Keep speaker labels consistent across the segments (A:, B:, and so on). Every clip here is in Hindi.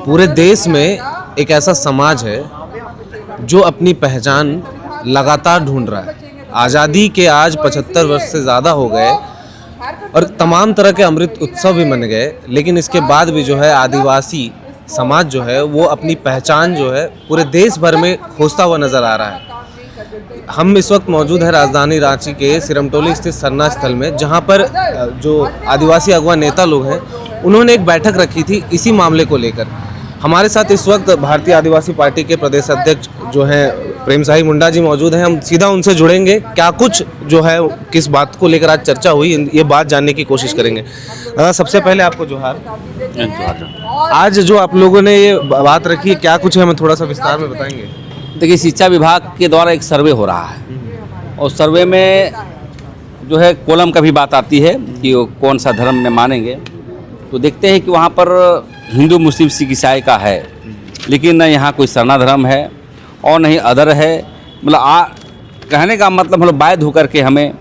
A: पूरे देश में एक ऐसा समाज है जो अपनी पहचान लगातार ढूंढ रहा है। आज़ादी के आज 75 वर्ष से ज़्यादा हो गए और तमाम तरह के अमृत उत्सव भी मन गए, लेकिन इसके बाद भी जो है आदिवासी समाज जो है वो अपनी पहचान जो है पूरे देश भर में खोजता हुआ नज़र आ रहा है। हम इस वक्त मौजूद है राजधानी रांची के सिरमटोली स्थित सरना स्थल में, जहां पर जो आदिवासी अगवा नेता लोग हैं उन्होंने एक बैठक रखी थी इसी मामले को लेकर। हमारे साथ इस वक्त भारतीय आदिवासी पार्टी के प्रदेश अध्यक्ष जो हैं प्रेम साही मुंडा जी मौजूद हैं। हम सीधा उनसे जुड़ेंगे, क्या कुछ जो है किस बात को लेकर आज चर्चा हुई ये बात जानने की कोशिश करेंगे। सबसे पहले आपको जोहार। आज जो आप लोगों ने ये बात रखी है क्या कुछ है, हमें थोड़ा सा विस्तार में बताएंगे।
B: देखिए, शिक्षा विभाग के द्वारा एक सर्वे हो रहा है और सर्वे में जो है कॉलम का भी बात आती है कि वो कौन सा धर्म में मानेंगे। तो देखते हैं कि वहाँ पर हिंदू मुस्लिम सिख ईसाई का है, लेकिन न यहाँ कोई सरना धर्म है और नहीं अदर है। मतलब कहने का मतलब मतलब बाध्य होकर के हमें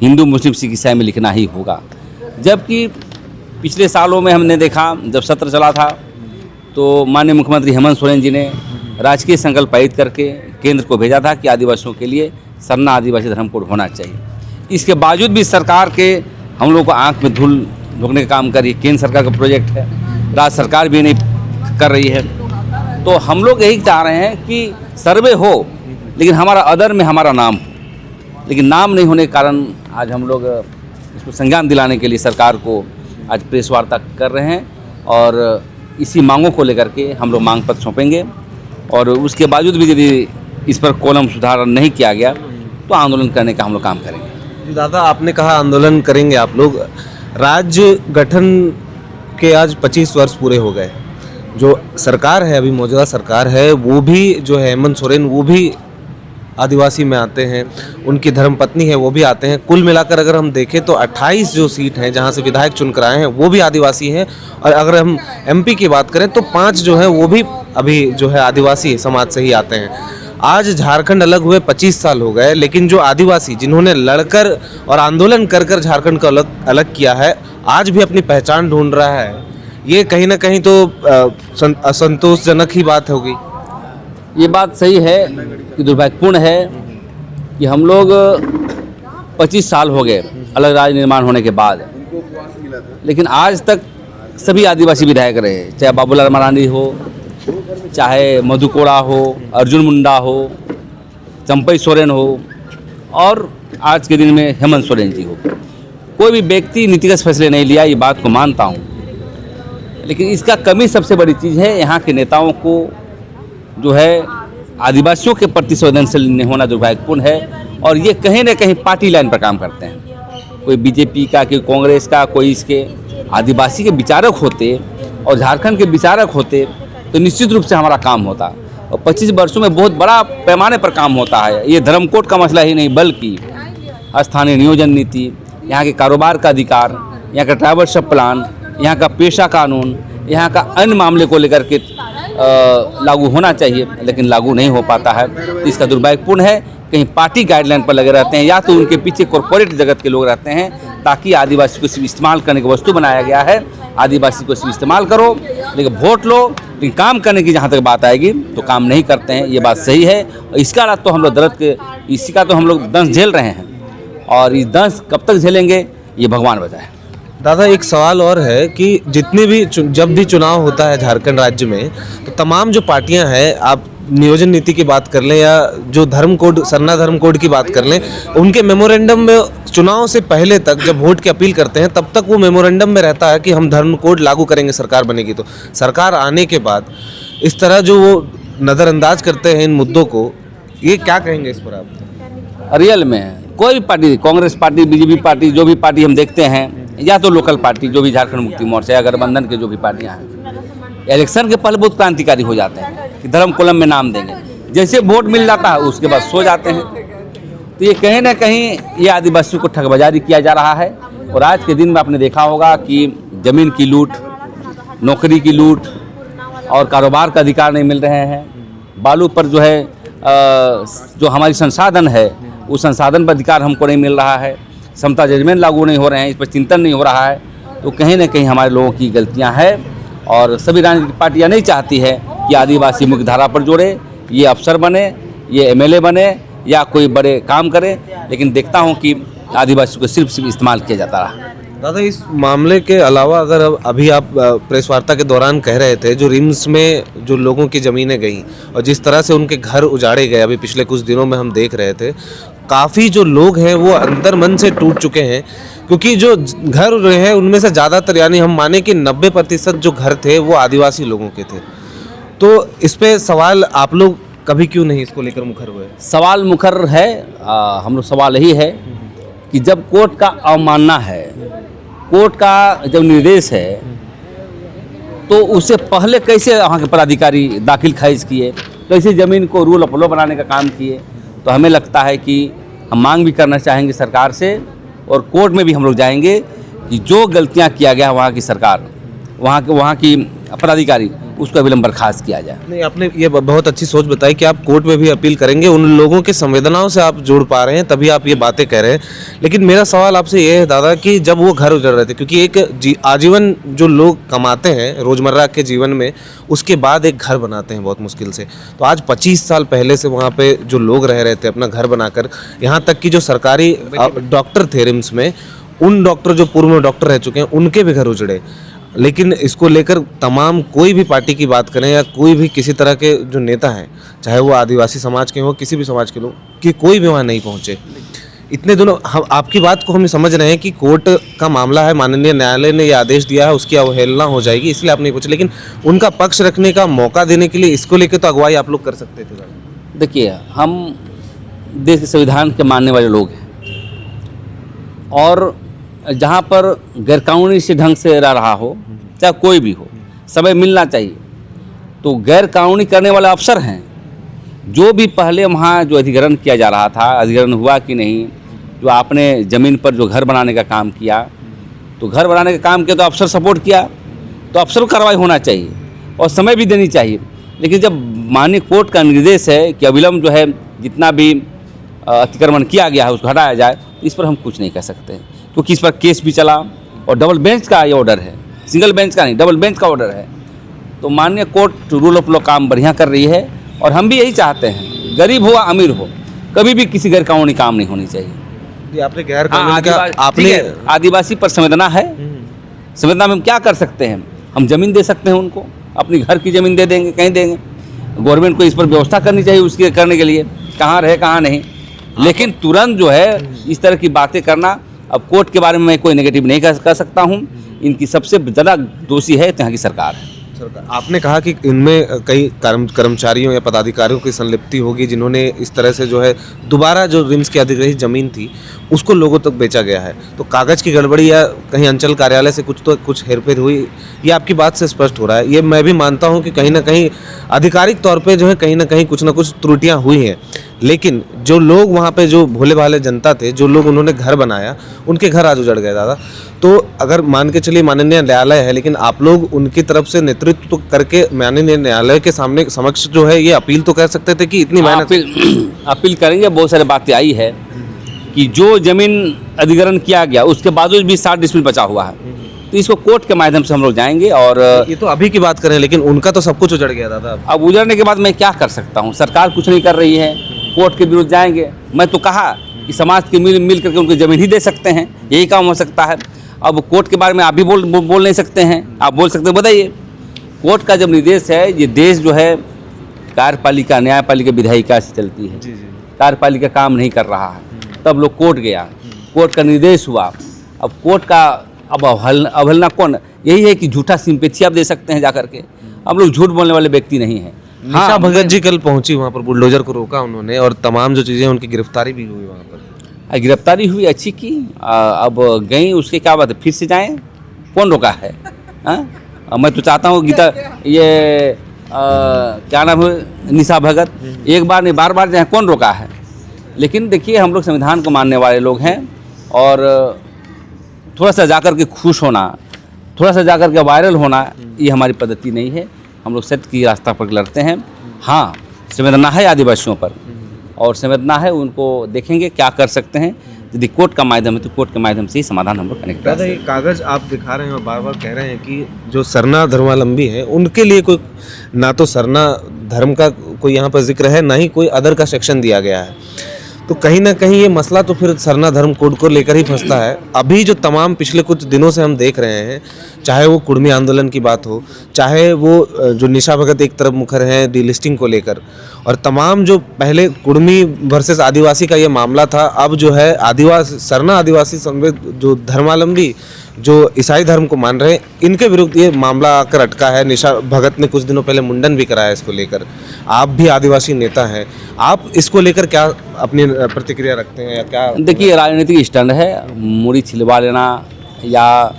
B: हिंदू मुस्लिम सिख ईसाई में लिखना ही होगा। जबकि पिछले सालों में हमने देखा, जब सत्र चला था तो माननीय मुख्यमंत्री हेमंत सोरेन जी ने राजकीय संकल्प पारित करके केंद्र को भेजा था कि आदिवासियों के लिए सरना आदिवासी धर्म कोड होना चाहिए। इसके बावजूद भी सरकार के हम लोग को आंख में धूल झोंकने का काम कर रही है। केंद्र सरकार का प्रोजेक्ट है, राज्य सरकार भी नहीं कर रही है। तो हम लोग यही चाह रहे हैं कि सर्वे हो लेकिन हमारा अदर में हमारा नाम हो, लेकिन नाम नहीं होने के कारण आज हम लोग इसको संज्ञान दिलाने के लिए सरकार को आज प्रेस वार्ता कर रहे हैं और इसी मांगों को लेकर के हम लोग मांग पत्र सौंपेंगे। और उसके बावजूद भी यदि इस पर कॉलम सुधार नहीं किया गया तो आंदोलन करने का हम लोग काम करेंगे।
A: दादा, आपने कहा आंदोलन करेंगे आप लोग। राज्य गठन के आज 25 वर्ष पूरे हो गए। जो सरकार है, अभी मौजूदा सरकार है, वो भी जो है हेमंत सोरेन वो भी आदिवासी में आते हैं, उनकी धर्मपत्नी है वो भी आते हैं। कुल मिलाकर अगर हम देखें तो 28 जो सीट हैं जहां से विधायक चुन कर आए हैं वो भी आदिवासी हैं। और अगर हम एमपी की बात करें तो 5 जो है वो भी अभी जो है आदिवासी समाज से ही आते हैं। आज झारखंड अलग हुए 25 साल हो गए, लेकिन जो आदिवासी जिन्होंने लड़कर और आंदोलन कर कर झारखंड को अलग किया है, आज भी अपनी पहचान ढूंढ रहा है। ये कहीं ना कहीं तो असंतोषजनक ही बात होगी।
B: ये बात सही है कि दुर्भाग्यपूर्ण है कि हम लोग 25 साल हो गए अलग राज्य निर्माण होने के बाद, लेकिन आज तक सभी आदिवासी विधायक रहे, चाहे बाबूलाल मरांडी हो, चाहे मधु कोड़ा हो, अर्जुन मुंडा हो, चंपई सोरेन हो और आज के दिन में हेमंत सोरेन जी हो। कोई भी व्यक्ति नीतिगत फैसले नहीं लिया, ये बात को मानता हूँ, लेकिन इसका कमी सबसे बड़ी चीज़ है यहाँ के नेताओं को जो है आदिवासियों के प्रति संवेदनशील नहीं होना दुर्भाग्यपूर्ण है। और ये कहीं ना कहीं पार्टी लाइन पर काम करते हैं। कोई बीजेपी का, कोई कांग्रेस का, कोई इसके आदिवासी के विचारक होते और झारखंड के विचारक होते तो निश्चित रूप से हमारा काम होता। और 25 वर्षों में बहुत बड़ा पैमाने पर काम होता है। ये धर्म कोड का मसला ही नहीं, बल्कि स्थानीय नियोजन नीति, यहाँ के कारोबार का अधिकार, यहाँ का ट्राइबलशिप प्लान, यहाँ का पेशा कानून, यहाँ का अन्य मामले को लेकर के लागू होना चाहिए, लेकिन लागू नहीं हो पाता है। तो इसका दुर्भाग्यपूर्ण है, कहीं पार्टी गाइडलाइन पर लगे रहते हैं या तो उनके पीछे कॉर्पोरेट जगत के लोग रहते हैं, ताकि आदिवासी को सिर्फ इस्तेमाल करने की वस्तु बनाया गया है। आदिवासी को सिर्फ इस्तेमाल करो, लेकिन वोट लो, लेकिन काम करने की जहाँ तक बात आएगी तो काम नहीं करते हैं। ये बात सही है और इसका तो हम लोग दर्द के इसी का तो हम लोग दंश झेल रहे हैं और इस दंश कब तक झेलेंगे ये भगवान बताए।
A: दादा, एक सवाल और है कि जितने भी जब भी चुनाव होता है झारखंड राज्य में तो तमाम जो पार्टियां हैं, आप नियोजन नीति की बात कर लें या जो धर्म कोड, सरना धर्म कोड की बात कर लें, उनके मेमोरेंडम में चुनाव से पहले तक जब वोट की अपील करते हैं तब तक वो मेमोरेंडम में रहता है कि हम धर्म कोड लागू करेंगे सरकार बनेगी। तो सरकार आने के बाद इस तरह जो वो नज़रअंदाज करते हैं इन मुद्दों को, ये क्या कहेंगे इस पर आप?
B: रियल में कोई भी party, Congress party, BJP party, जो भी पार्टी हम देखते हैं, या तो लोकल पार्टी जो भी झारखंड मुक्ति मोर्चा या गठबंधन के जो भी पार्टियां हैं, इलेक्शन के पहले बहुत क्रांतिकारी हो जाते हैं कि धर्म कॉलम में नाम देंगे। जैसे वोट मिल जाता है उसके बाद सो जाते हैं। तो ये कहीं ना कहीं ये आदिवासियों को ठगबाजारी किया जा रहा है। और आज के दिन में आपने देखा होगा कि ज़मीन की लूट, नौकरी की लूट और कारोबार का अधिकार नहीं मिल रहे हैं। बालू पर जो है जो हमारी संसाधन है उस संसाधन पर अधिकार हमको नहीं मिल रहा है। समता जजमेंट लागू नहीं हो रहे हैं, इस पर चिंतन नहीं हो रहा है। तो कहीं ना कहीं हमारे लोगों की गलतियां हैं और सभी राजनीतिक पार्टियां नहीं चाहती है कि आदिवासी मुख्य धारा पर जोड़े, ये अफसर बने, ये एमएलए बने या कोई बड़े काम करे, लेकिन देखता हूं कि आदिवासी को सिर्फ इस्तेमाल किया जाता रहा।
A: दादा, इस मामले के अलावा अगर अभी आप प्रेस वार्ता के दौरान कह रहे थे, जो रिम्स में जो लोगों की ज़मीनें गई और जिस तरह से उनके घर उजाड़े गए, अभी पिछले कुछ दिनों में हम देख रहे थे, काफ़ी जो लोग हैं वो अंदर मन से टूट चुके हैं, क्योंकि जो घर उड़े हैं उनमें से ज़्यादातर, यानी हम माने कि 90% जो घर थे वो आदिवासी लोगों के थे। तो इस पे सवाल आप लोग कभी क्यों नहीं इसको लेकर मुखर हुए?
B: सवाल मुखर है, हम लोग सवाल यही है कि जब कोर्ट का अवमानना है, कोर्ट का जब निर्देश है, तो उससे पहले कैसे वहाँ के पदाधिकारी दाखिल खारिज किए, कैसे ज़मीन को रूल अपलो बनाने का काम किए। तो हमें लगता है कि हम मांग भी करना चाहेंगे सरकार से, और कोर्ट में भी हम लोग जाएंगे कि जो गलतियाँ किया गया वहाँ की सरकार, वहाँ की पदाधिकारी, उसको विलंब बर्खास्त किया जाए।
A: नहीं, आपने ये बहुत अच्छी सोच बताई कि आप कोर्ट में भी अपील करेंगे, उन लोगों के संवेदनाओं से आप जुड़ पा रहे हैं, तभी आप ये बातें कह रहे हैं। लेकिन मेरा सवाल आपसे ये है दादा कि जब वो घर उजड़ रहे थे, क्योंकि एक आजीवन जो लोग कमाते हैं रोज़मर्रा के जीवन में, उसके बाद एक घर बनाते हैं बहुत मुश्किल से, तो आज 25 साल पहले से वहाँ पे जो लोग रह रहे थे अपना घर बनाकर, यहाँ तक कि जो सरकारी डॉक्टर थे रिम्स में, उन डॉक्टर जो पूर्व में डॉक्टर रह चुके हैं उनके भी घर उजड़े। लेकिन इसको लेकर तमाम कोई भी पार्टी की बात करें या कोई भी किसी तरह के जो नेता हैं, चाहे वो आदिवासी समाज के हों, किसी भी समाज के लोग, कि कोई भी वहाँ नहीं पहुँचे। इतने दिनों हम आपकी बात को हम समझ रहे हैं कि कोर्ट का मामला है, माननीय न्यायालय ने ये आदेश दिया है, उसकी अवहेलना हो जाएगी, इसलिए आप नहीं पहुँचे, लेकिन उनका पक्ष रखने का मौका देने के लिए इसको लेकर तो अगुवाई आप लोग कर सकते थे।
B: देखिए, हम देश के संविधान के मानने वाले लोग हैं, और जहाँ पर गैरकानूनी से ढंग से रह रहा हो, चाहे कोई भी हो, समय मिलना चाहिए। तो गैरकानूनी करने वाले अफसर हैं, जो भी पहले वहाँ जो अधिग्रहण किया जा रहा था, अधिग्रहण हुआ कि नहीं, जो आपने ज़मीन पर जो घर बनाने का काम किया, तो घर बनाने का काम किया तो अफसर सपोर्ट किया, तो अफसर को कार्रवाई होना चाहिए और समय भी देनी चाहिए। लेकिन जब माननीय कोर्ट का निर्देश है कि अविलंब जो है जितना भी अतिक्रमण किया गया है उसको हटाया जाए, इस पर हम कुछ नहीं कह सकते, क्योंकि इस पर केस भी चला और डबल बेंच का ये ऑर्डर है, सिंगल बेंच का नहीं, डबल बेंच का ऑर्डर है। तो माननीय कोर्ट रूल ऑफ लॉ काम बढ़िया कर रही है, और हम भी यही चाहते हैं, गरीब हो या अमीर हो, कभी भी किसी गैरकानूनी काम नहीं होनी चाहिए।
A: आपने गैर कानूनी आपने
B: आदिवासी पर संवेदना है, संवेदना में हम क्या कर सकते हैं? हम ज़मीन दे सकते हैं उनको, अपनी घर की ज़मीन दे देंगे, कहीं देंगे। गवर्नमेंट को इस पर व्यवस्था करनी चाहिए उसके करने के लिए, कहाँ रहे कहाँ नहीं। लेकिन तुरंत जो है इस तरह की बातें करना, अब कोर्ट के बारे में मैं कोई नेगेटिव नहीं कर सकता हूँ, इनकी सबसे ज़्यादा दोषी है यहाँ की सरकार है।
A: आपने कहा कि इनमें कई कर्मचारियों या पदाधिकारियों की संलिप्ति होगी, जिन्होंने इस तरह से जो है दोबारा जो रिम्स की अधिग्रहित ज़मीन थी उसको लोगों तक बेचा गया है। तो कागज़ की गड़बड़ी या कहीं अंचल कार्यालय से कुछ हेरफेर हुई, ये आपकी बात से स्पष्ट हो रहा है। ये मैं भी मानता हूँ कि कहीं ना कहीं आधिकारिक तौर पे जो है कहीं ना कहीं कुछ ना कुछ त्रुटियाँ हुई हैं, लेकिन जो लोग वहाँ पे जो भोले भाले जनता थे, जो लोग उन्होंने घर बनाया, उनके घर आज उजड़ गए दादा। तो अगर मान के चलिए माननीय न्यायालय है, लेकिन आप लोग उनकी तरफ से नेतृत्व तो करके माननीय न्यायालय के सामने समक्ष जो है ये अपील तो कर सकते थे कि इतनी मेहनत
B: अपील करेंगे। बहुत सारी बातें आई है कि जो ज़मीन अधिग्रहण किया गया उसके बावजूद भी 60 डिसमिल बचा हुआ है, तो इसको कोर्ट के माध्यम से हम लोग जाएंगे। और
A: ये तो अभी की बात करें, लेकिन उनका तो सब कुछ उजड़ गया दादा।
B: अब उजड़ने के बाद मैं क्या कर सकता हूँ? सरकार कुछ नहीं कर रही है, कोर्ट के विरुद्ध जाएंगे। मैं तो कहा कि समाज के मिल करके उनको ज़मीन ही दे सकते हैं, यही काम हो सकता है। अब कोर्ट के बारे में आप भी बोल नहीं सकते हैं, आप बोल सकते हैं, बताइए। कोर्ट का जब निर्देश है, ये देश जो है कार्यपालिका, न्यायपालिका, विधायिका से चलती है, कार्यपालिका काम नहीं कर रहा है, तब लोग कोर्ट गया, कोर्ट का निर्देश हुआ। अब कोर्ट का अब अवहेलना कौन? यही है कि झूठा सिंपैथी आप दे सकते हैं जाकर के। हम लोग झूठ बोलने वाले व्यक्ति नहीं हैं।
A: निशा भगत जी कल पहुंची वहाँ पर, बुलडोजर को रोका उन्होंने और तमाम जो चीज़ें, उनकी गिरफ्तारी भी हुई वहाँ पर।
B: गिरफ्तारी हुई, अच्छी की। अब गई, उसके क्या बात है, फिर से जाएं? कौन रोका है? मैं तो चाहता हूँ गीता ये क्या नाम है, निशा भगत, एक बार नहीं बार बार जाए, कौन रोका है? लेकिन देखिए, हम लोग संविधान को मानने वाले लोग हैं, और थोड़ा सा जाकर के खुश होना, थोड़ा सा जाकर के वायरल होना, ये हमारी पद्धति नहीं है। हम लोग सत्य की रास्ता पर लड़ते हैं। हाँ, संवेदना है आदिवासियों पर, और संवेदना है, उनको देखेंगे क्या कर सकते हैं। यदि कोर्ट का माध्यम है तो कोर्ट के माध्यम से ही समाधान हम लोग करने का प्रयास
A: दादा, ये कागज आप दिखा रहे हैं और बार बार कह रहे हैं कि जो सरना धर्मावलंबी हैं उनके लिए कोई, ना तो सरना धर्म का कोई यहाँ पर जिक्र है, ना ही कोई अदर का सेक्शन दिया गया है। तो कहीं ना कहीं ये मसला तो फिर सरना धर्म कोड को लेकर ही फंसता है। अभी जो तमाम पिछले कुछ दिनों से हम देख रहे हैं, चाहे वो कुर्मी आंदोलन की बात हो, चाहे वो जो निशा भगत एक तरफ मुखर हैं डीलिस्टिंग को लेकर, और तमाम जो पहले कुर्मी वर्सेस आदिवासी का ये मामला था, अब जो है आदिवासी सरना आदिवासी समवेत जो धर्मावलंबी जो ईसाई धर्म को मान रहे हैं, इनके विरुद्ध ये मामला आकर अटका है। निशा भगत ने कुछ दिनों पहले मुंडन भी कराया इसको लेकर। आप भी आदिवासी नेता हैं, आप इसको लेकर क्या अपनी प्रतिक्रिया रखते हैं या क्या?
B: देखिए, राजनीतिक स्टैंड है, मूड़ी छिलवा लेना या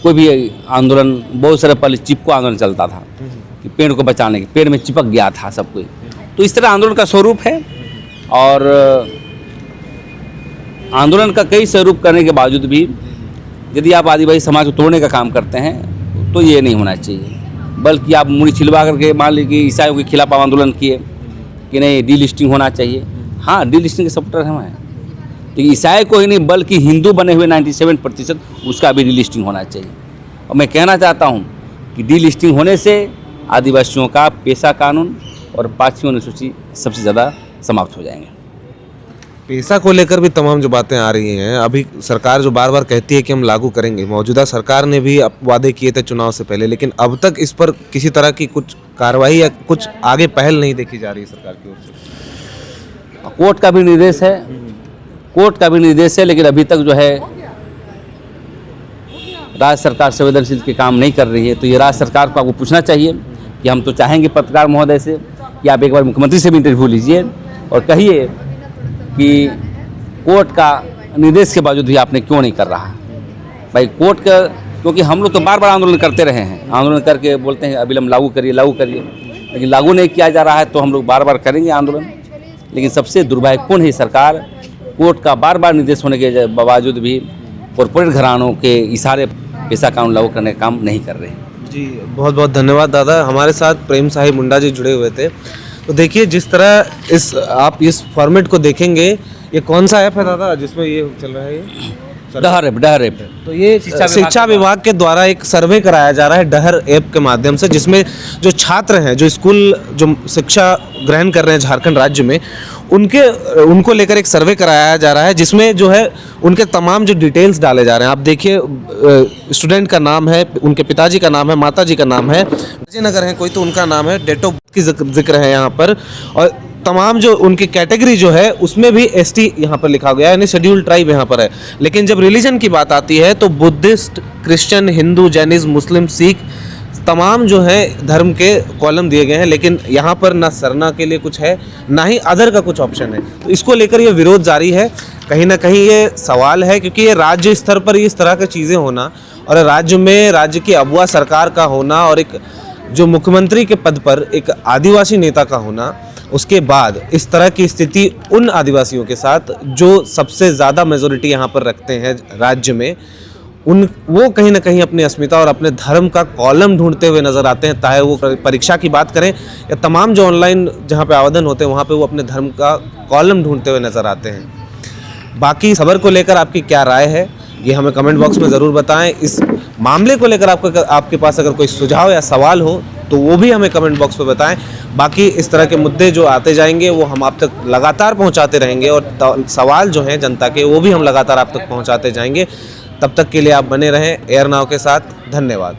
B: कोई भी आंदोलन, बहुत सारे पहले चिपको आंदोलन चलता था कि पेड़ को बचाने के, पेड़ में चिपक गया था सब कोई, तो इस तरह आंदोलन का स्वरूप है। और आंदोलन का कई स्वरूप करने के बावजूद भी यदि आप आदिवासी समाज को तोड़ने का काम करते हैं तो ये नहीं होना चाहिए, बल्कि आप मुड़ी छिलवा करके मान लीजिए ईसाइयों के खिलाफ आंदोलन किए कि नहीं डीलिस्टिंग होना चाहिए। हाँ, डीलिस्टिंग के सपोर्टर हम हैं, तो ईसाई को ही नहीं बल्कि हिंदू बने हुए 97% उसका भी डीलिस्टिंग होना चाहिए। और मैं कहना चाहता हूँ कि डीलिस्टिंग होने से आदिवासियों का पेशा कानून और 5वीं अनुसूची सबसे ज़्यादा समाप्त हो जाएंगे।
A: पेशा को लेकर भी तमाम जो बातें आ रही हैं, अभी सरकार जो बार बार कहती है कि हम लागू करेंगे, मौजूदा सरकार ने भी वादे किए थे चुनाव से पहले, लेकिन अब तक इस पर किसी तरह की कुछ कार्रवाई या कुछ आगे पहल नहीं देखी जा रही है सरकार की ओर से।
B: कोर्ट का भी निर्देश है, कोर्ट का भी निर्देश है, लेकिन अभी तक जो है राज्य सरकार संवेदनशील के काम नहीं कर रही है। तो ये राज्य सरकार को आपको पूछना चाहिए कि हम तो चाहेंगे पत्रकार महोदय से कि आप एक बार मुख्यमंत्री से भी इंटरव्यू लीजिए और कहिए कि कोर्ट का निर्देश के बावजूद भी आपने क्यों नहीं कर रहा भाई कोर्ट का। क्योंकि हम लोग तो बार बार आंदोलन करते रहे हैं, आंदोलन करके बोलते हैं अविलंब लागू करिए, लेकिन लागू नहीं किया जा रहा है, तो हम लोग बार बार करेंगे आंदोलन। लेकिन सबसे दुर्भाग्यपूर्ण है सरकार कोर्ट का बार बार निर्देश होने के बावजूद भी कॉरपोरेट घरानों के इशारे पेशा कानून लागू करने का काम नहीं कर रहे हैं।
A: जी, बहुत बहुत धन्यवाद दादा। हमारे साथ प्रेम साहिब मुंडा जी जुड़े हुए थे। तो देखिए, जिस तरह आप इस फॉर्मेट को देखेंगे, ये कौन सा ऐप है दादा जिसमें ये चल रहा है? ये
B: डहर ऐप।
A: तो ये शिक्षा विभाग के द्वारा एक सर्वे कराया जा रहा है डहर ऐप के माध्यम से, जिसमें जो छात्र हैं, जो स्कूल जो शिक्षा ग्रहण कर रहे हैं झारखंड राज्य में, उनको लेकर एक सर्वे कराया जा रहा है, जिसमें जो है उनके तमाम जो डिटेल्स डाले जा रहे हैं। आप देखिए, स्टूडेंट का नाम है, उनके पिताजी का नाम है, माताजी का नाम है, नगर है कोई तो उनका नाम है, डेट ऑफ बर्थ की जिक्र है यहाँ पर, और तमाम जो उनकी कैटेगरी जो है उसमें भी ST यहाँ पर लिखा गया है, यानी शेड्यूल्ड ट्राइब यहाँ पर है। लेकिन जब रिलीजन की बात आती है तो बुद्धिस्ट, क्रिश्चियन, हिंदू, जैनिज्म, मुस्लिम, सिख, तमाम जो है धर्म के कॉलम दिए गए हैं। लेकिन यहाँ पर ना सरना के लिए कुछ है, ना ही अदर का कुछ ऑप्शन है। तो इसको लेकर ये विरोध जारी है। कहीं ना कहीं ये सवाल है, क्योंकि ये राज्य स्तर पर इस तरह की चीज़ें होना और राज्य में राज्य की अगुवा सरकार का होना और एक जो मुख्यमंत्री के पद पर एक आदिवासी नेता का होना, उसके बाद इस तरह की स्थिति उन आदिवासियों के साथ जो सबसे ज़्यादा मेजोरिटी यहाँ पर रखते हैं राज्य में, वो कहीं ना कहीं अपनी अस्मिता और अपने धर्म का कॉलम ढूंढते हुए नज़र आते हैं। चाहे वो परीक्षा की बात करें या तमाम जो ऑनलाइन जहाँ पे आवेदन होते हैं वहाँ पे वो अपने धर्म का कॉलम ढूंढते हुए नज़र आते हैं। बाकी खबर को लेकर आपकी क्या राय है, ये हमें कमेंट बॉक्स में ज़रूर बताएं। इस मामले को लेकर आपके पास अगर कोई सुझाव या सवाल हो तो वो भी हमें कमेंट बॉक्स में बताएं। बाकी इस तरह के मुद्दे जो आते जाएंगे वो हम आप तक लगातार पहुंचाते रहेंगे और सवाल जो हैं जनता के वो भी हम लगातार आप तक पहुंचाते जाएंगे। तब तक के लिए आप बने रहें एयर नाउ के साथ। धन्यवाद।